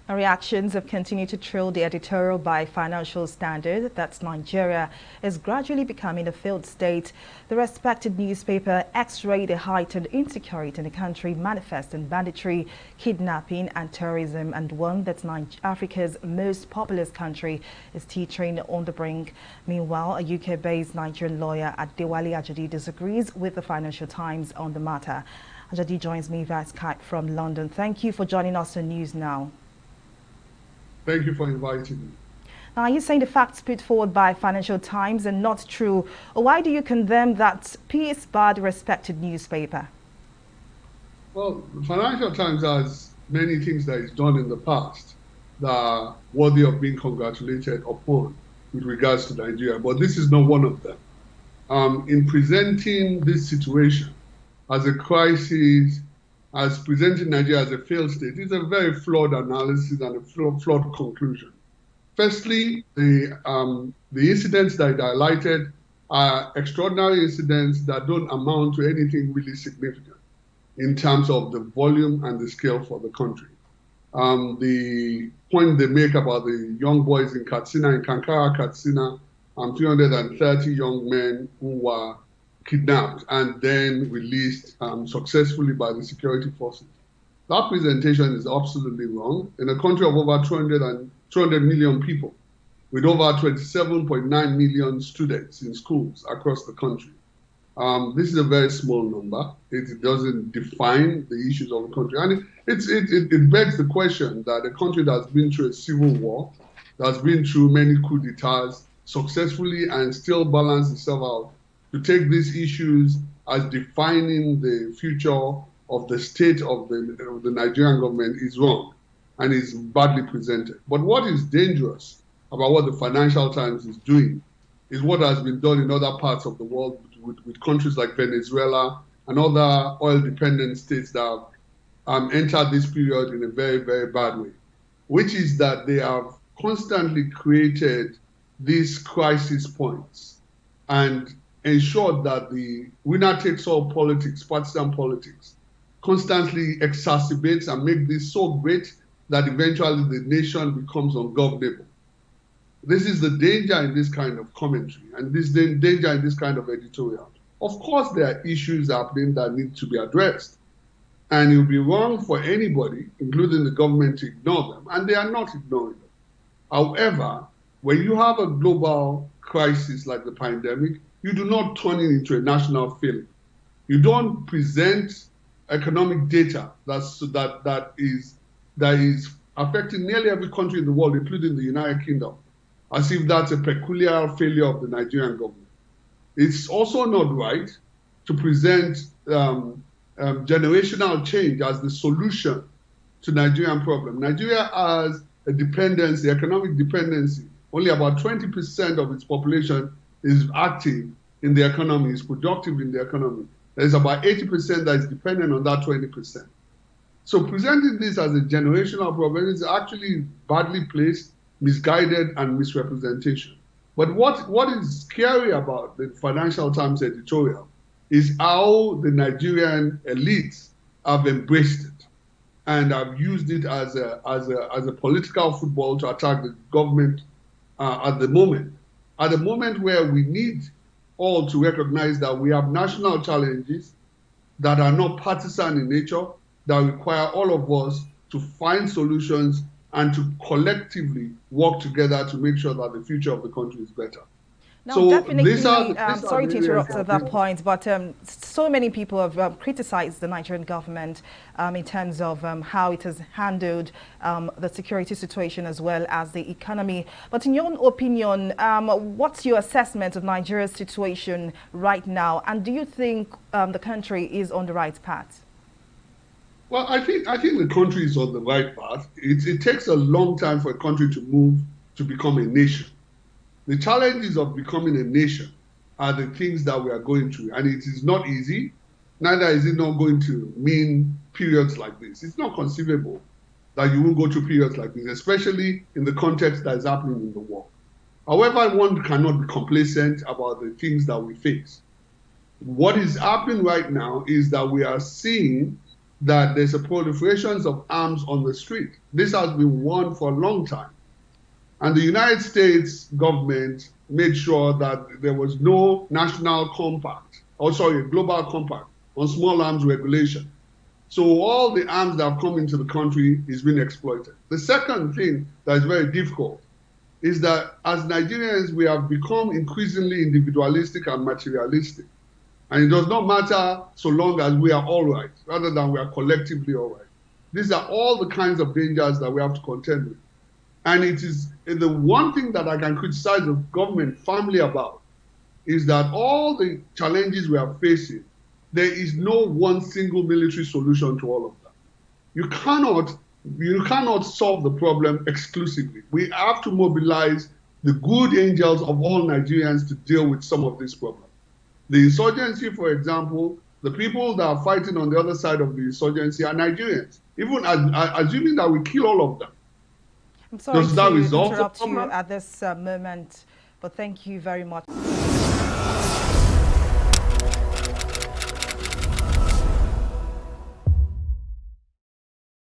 Reactions have continued to trail the editorial by Financial Standard that Nigeria is gradually becoming a failed state. The respected newspaper x-rayed the heightened insecurity in the country manifest in banditry, kidnapping and tourism, and one that Africa's most populous country is teetering on the brink. Meanwhile, a UK-based Nigerian lawyer Adewale Ajadi disagrees with the Financial Times on the matter. Ajadi joins me via Skype from London. Thank you for joining us on News Now. Thank you for inviting me. Now, are you saying the facts put forward by Financial Times are not true? Or why do you condemn that piece by the respected newspaper? Well, the Financial Times has many things that it's done in the past that are worthy of being congratulated upon with regards to Nigeria, but this is not one of them. In presenting this situation as a crisis, as presenting Nigeria as a failed state, is a very flawed analysis and a flawed conclusion. Firstly, the incidents that I highlighted are extraordinary incidents that don't amount to anything really significant in terms of the volume and the scale for the country. The point they make about the young boys in Katsina, in Kankara, Katsina, 330 young men who were kidnapped and then released successfully by the security forces. That presentation is absolutely wrong. In a country of over 200 million people, with over 27.9 million students in schools across the country, this is a very small number. It doesn't define the issues of the country. And it begs the question that a country that's been through a civil war, that's been through many coups d'etats successfully and still balance itself out, to take these issues as defining the future of the state of the Nigerian government is wrong and is badly presented. But what is dangerous about what the Financial Times is doing is what has been done in other parts of the world with countries like Venezuela and other oil-dependent states that have entered this period in a very, very bad way, which is that they have constantly created these crisis points and ensured that the winner-takes-all politics, partisan politics, constantly exacerbates and makes this so great that eventually the nation becomes ungovernable. This is the danger in this kind of commentary and this danger in this kind of editorial. Of course, there are issues happening that need to be addressed. And it would be wrong for anybody, including the government, to ignore them. And they are not ignoring them. However, when you have a global crisis like the pandemic, you do not turn it into a national feeling. You don't present economic data that is affecting nearly every country in the world, including the United Kingdom, as if that's a peculiar failure of the Nigerian government. It's also not right to present generational change as the solution to Nigerian problem. Nigeria has a dependency, economic dependency. Only about 20% of its population is active in the economy, is productive in the economy. There's about 80% that is dependent on that 20%. So presenting this as a generational problem is actually badly placed, misguided, and misrepresentation. But what is scary about the Financial Times editorial is how the Nigerian elites have embraced it and have used it as a political football to attack the government at the moment where we need all to recognize that we have national challenges that are not partisan in nature, that require all of us to find solutions and to collectively work together to make sure that the future of the country is better. Now, so definitely, sorry to interrupt at that point, but so many people have criticized the Nigerian government in terms of how it has handled the security situation as well as the economy. But in your own opinion, what's your assessment of Nigeria's situation right now? And do you think the country is on the right path? Well, I think the country is on the right path. It takes a long time for a country to move to become a nation. The challenges of becoming a nation are the things that we are going through. And it is not easy. Neither is it not going to mean periods like this. It's not conceivable that you will go through periods like this, especially in the context that is happening in the world. However, one cannot be complacent about the things that we face. What is happening right now is that we are seeing that there's a proliferation of arms on the street. This has been warned for a long time. And the United States government made sure that there was no national compact, global compact on small arms regulation. So all the arms that have come into the country is being exploited. The second thing that is very difficult is that as Nigerians, we have become increasingly individualistic and materialistic. And it does not matter so long as we are all right, rather than we are collectively all right. These are all the kinds of dangers that we have to contend with. And it is the one thing that I can criticize the government firmly about is that all the challenges we are facing, there is no one single military solution to all of them. You cannot solve the problem exclusively. We have to mobilize the good angels of all Nigerians to deal with some of these problems. The insurgency, for example, the people that are fighting on the other side of the insurgency are Nigerians, even assuming that we kill all of them. I'm sorry to interrupt you at this moment, but thank you very much.